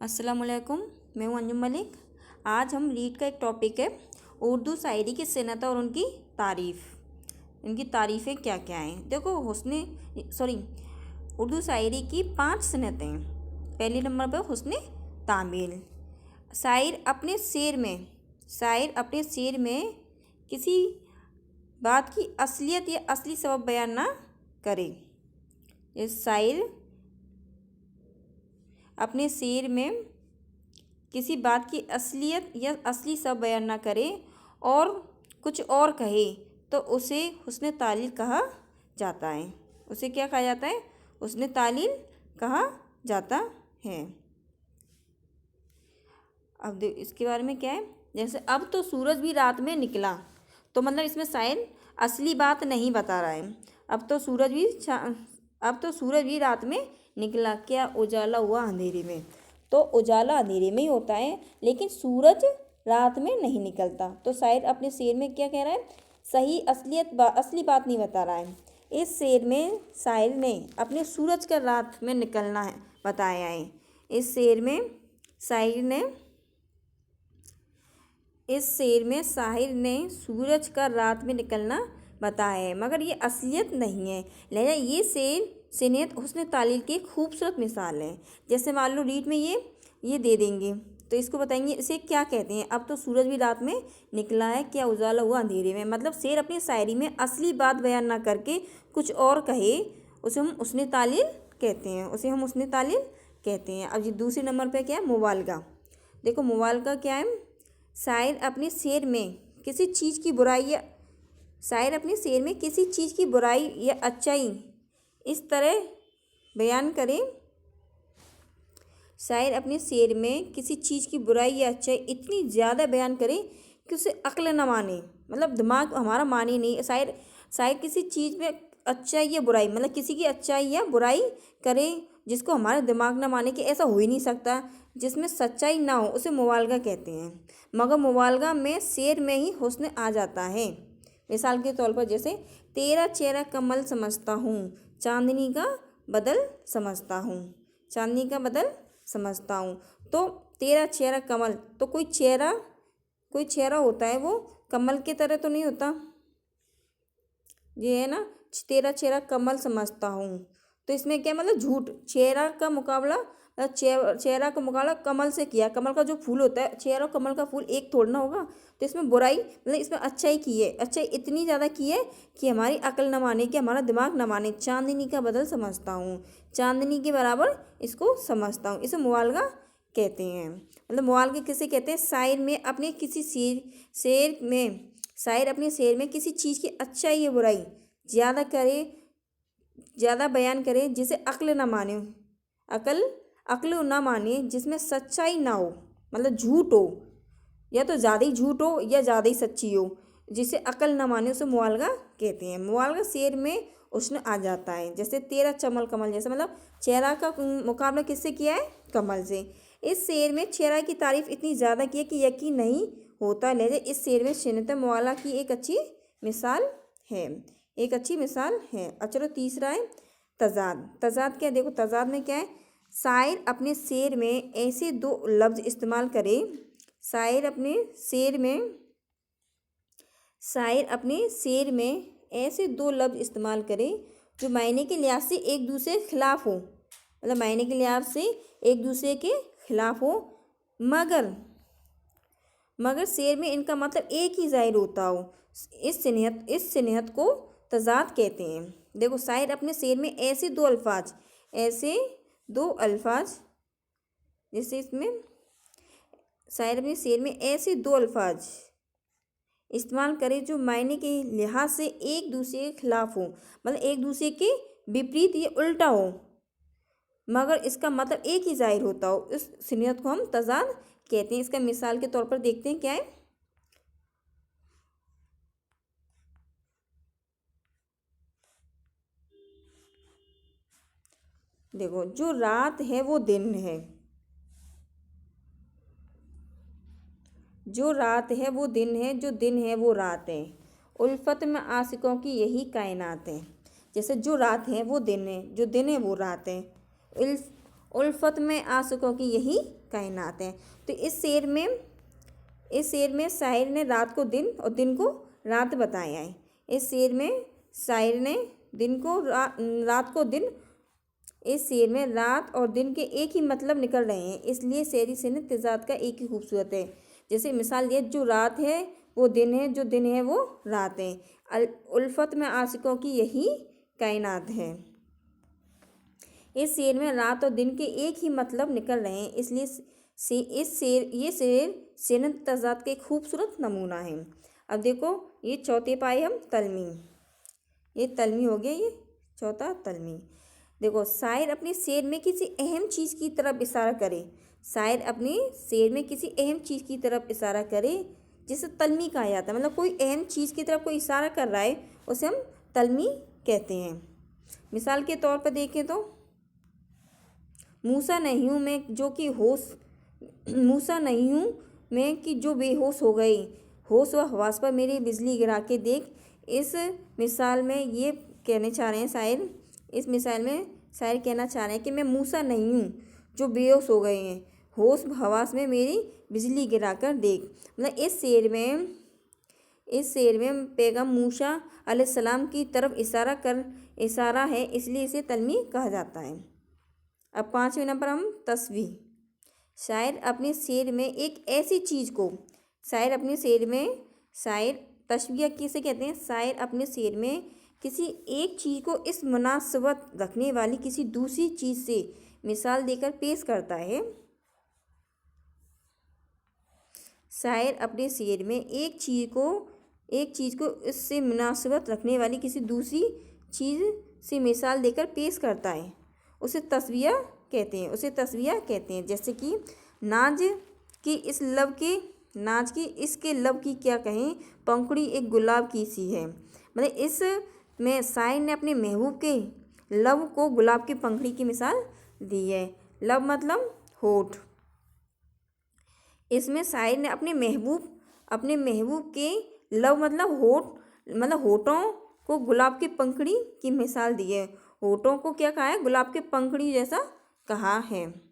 अस्सलामुअलैकुम। मैं हूं अंजुम मलिक। आज हम रीड का एक टॉपिक है उर्दू शायरी की सनत और उनकी तारीफ़। इनकी तारीफ़ें क्या क्या हैं। देखो उर्दू शायरी की 5 सनतें हैं। पहले नंबर पर हुस्न तामील। शायर अपने शेर में किसी बात की असलियत या असली सबब बयान ना करे। ये शायर अपने शेर में किसी बात की असलियत या असली सब बयान ना करे और कुछ और कहे तो उसे हुस्न तालील कहा जाता है। उसे क्या कहा जाता है? हुस्न तालील कहा जाता है। अब इसके बारे में क्या है, जैसे अब तो सूरज भी रात में निकला, तो मतलब इसमें शायद असली बात नहीं बता रहा है। अब तो सूरज भी रात में निकला, क्या उजाला हुआ अंधेरे में। तो उजाला अंधेरे में ही होता है, लेकिन सूरज रात में नहीं निकलता। तो शायर अपने शेर में क्या कह रहा है? सही असली बात नहीं बता रहा है। इस शेर में शायर ने अपने सूरज का रात में निकलना है बताया है। इस शेर में शायर ने सूरज का रात में निकलना बताया है, मगर ये असलियत नहीं है। लिहाजा ये शेर सिनेत हुस्न तालील की खूबसूरत मिसाल है। जैसे मान लो रीड में ये दे देंगे तो इसको बताएंगे इसे क्या कहते हैं। अब तो सूरज भी रात में निकला है, क्या उजाला हुआ अंधेरे में। मतलब शेर अपनी शायरी में असली बात बयान ना करके कुछ और कहे, उसे हम हुस्न तालील कहते हैं। अब ये दूसरे नंबर पर क्या है? मुबालगा। देखो मुबालगा क्या है? शायर अपने शेर में किसी चीज़ की बुराई या अच्छाई इस तरह बयान करे। शायर अपने शेर में किसी चीज़ की बुराई या अच्छाई इतनी ज़्यादा बयान करे कि उसे अक्ल न माने, मतलब दिमाग हमारा माने नहीं। शायर किसी चीज़ में अच्छाई या बुराई, मतलब किसी की अच्छाई या बुराई करे जिसको हमारा दिमाग ना माने कि ऐसा हो ही नहीं सकता, जिसमें सच्चाई ना हो, उसे मुबालगा कहते हैं। मगर मुबालगा में शेर में ही हुस्न आ जाता है। मिसाल के तौर पर जैसे तेरा चेहरा कमल समझता हूँ, चांदनी का बदल समझता हूँ। तो तेरा चेहरा कमल, तो कोई चेहरा होता है वो कमल की तरह तो नहीं होता। ये है ना, तेरा चेहरा कमल समझता हूँ, तो इसमें क्या मतलब झूठ। चेहरा का मुकाबला कमल से किया। कमल का जो फूल होता है, चेहरा और कमल का फूल एक थोड़ा ना होगा। तो इसमें बुराई मतलब इसमें अच्छाई की है, अच्छाई इतनी ज़्यादा की है कि हमारी अकल न माने, कि हमारा दिमाग न माने। चांदनी का बदल समझता हूँ, चांदनी के बराबर इसको समझता हूँ। इसे मुबालगा कहते हैं। मतलब मुबालगा किसे कहते हैं? शायर अपने शेर में किसी चीज़ की अच्छाई या बुराई ज़्यादा बयान करे जिसे अक्ल ना माने, जिसमें सच्चाई ना हो, मतलब झूठ हो, या तो ज़्यादा ही झूठ हो या ज़्यादा ही सच्ची हो, जिसे अक्ल ना माने उसे मुबालगा कहते हैं। मुबालगा शेर में हुस्न आ जाता है। जैसे तेरा चमल कमल, जैसे मतलब चेहरा का मुकाबला किससे किया है? कमल से। इस शेर में चेहरा की तारीफ इतनी ज़्यादा की है कि यकीन नहीं होता। लिहाजा इस शेर में शिन्नत मुबालगा की एक अच्छी मिसाल है। अब चलो तीसरा है तजाद क्या है? देखो तजाद में क्या है? शायर अपने शेर में ऐसे दो लफ्ज़ इस्तेमाल करे ऐसे दो लफ्ज़ इस्तेमाल करे जो मायने के लिहाज से एक दूसरे के खिलाफ हो, मतलब मायने के लिहाज से एक दूसरे के खिलाफ हो, मगर शेर में इनका मतलब एक ही ज़ाहिर होता हो। इस सिनहत को तजाद कहते हैं। देखो शायर अपने शेर में ऐसे दो अल्फाज जैसे इसमें शायर अपने शेर में ऐसे दो अल्फाज इस्तेमाल करे जो मायने के लिहाज से एक दूसरे के खिलाफ हो, मतलब एक दूसरे के विपरीत या उल्टा हो, मगर इसका मतलब एक ही ज़ाहिर होता हो। इस सिनहत को हम तजाद कहते हैं। इसका मिसाल के तौर पर देखते हैं क्या है। देखो जो रात है वो दिन है, जो दिन है वो रात है। उल्फत में आशिकों की यही कायनात है। जैसे जो रात है वो दिन है, जो दिन है वो रात है। उल्फत में आशिकों की यही कायनात है। तो इस शेर में शायर ने रात को दिन और दिन को रात बताया है। इस शेर में शायर ने रात को दिन, इस शेर में रात और दिन के एक ही मतलब निकल रहे हैं, इसलिए शेरी सिनत तेजाद का एक ही खूबसूरत है। जैसे मिसाल दिए, जो रात है वो दिन है, जो दिन है वो रात है। उल्फत में आशिकों की यही कायनात है। इस शेर में रात और दिन के एक ही मतलब निकल रहे हैं, इसलिए ये शेर सिनत तेजाद का एक खूबसूरत नमूना है। अब देखो, ये चौथे पाए हम तलमी, ये तलमी हो गया, ये चौथा तलमी। देखो, शायर अपने शेर में किसी अहम चीज़ की तरफ इशारा करे, शायर अपने शेर में किसी अहम चीज़ की तरफ इशारा करे जिसे तलमी कहा जाता है। मतलब कोई अहम चीज़ की तरफ कोई इशारा कर रहा है, उसे हम तलमी कहते हैं। मिसाल के तौर पर देखें तो, मूसा नहीं हूँ मैं कि जो बेहोश हो गई, होश व हवास पर मेरी बिजली गिरा के देख। इस मिसाल में ये कहने चाह रहे हैं शायर, इस मिसाल में शायर कहना चाह रहे हैं कि मैं मूसा नहीं हूँ जो बेहोश हो गए हैं, होश हवास में मेरी बिजली गिरा कर देख। मतलब इस शेर में पैगम मूसा अलैहिस्सलाम की तरफ इशारा है, इसलिए इसे तलमी कहा जाता है। अब 5वें नंबर हम तस्वीर। शायर अपने शेर में एक ऐसी चीज़ को, शायर तशबिह किसे कहते हैं? शायर अपने शेर में किसी एक चीज़ को इस मुनासबत रखने वाली किसी दूसरी चीज़ से मिसाल देकर पेश करता है। शायर अपने शेर में एक चीज़ को इससे मुनासबत रखने वाली किसी दूसरी चीज़ से मिसाल देकर पेश करता है, उसे तस्बिया कहते हैं। जैसे कि नाज की इसके लब की क्या कहें, पंखुड़ी एक गुलाब की सी है। मतलब इस में शायर ने अपने महबूब के लब को गुलाब की पंखुड़ी की मिसाल दी है। लब मतलब होठ। इसमें शायर ने अपने महबूब के लब मतलब होठ, मतलब होठों को गुलाब की पंखुड़ी की मिसाल दी है। होठों को क्या कहा है? गुलाब के पंखुड़ी जैसा कहा है।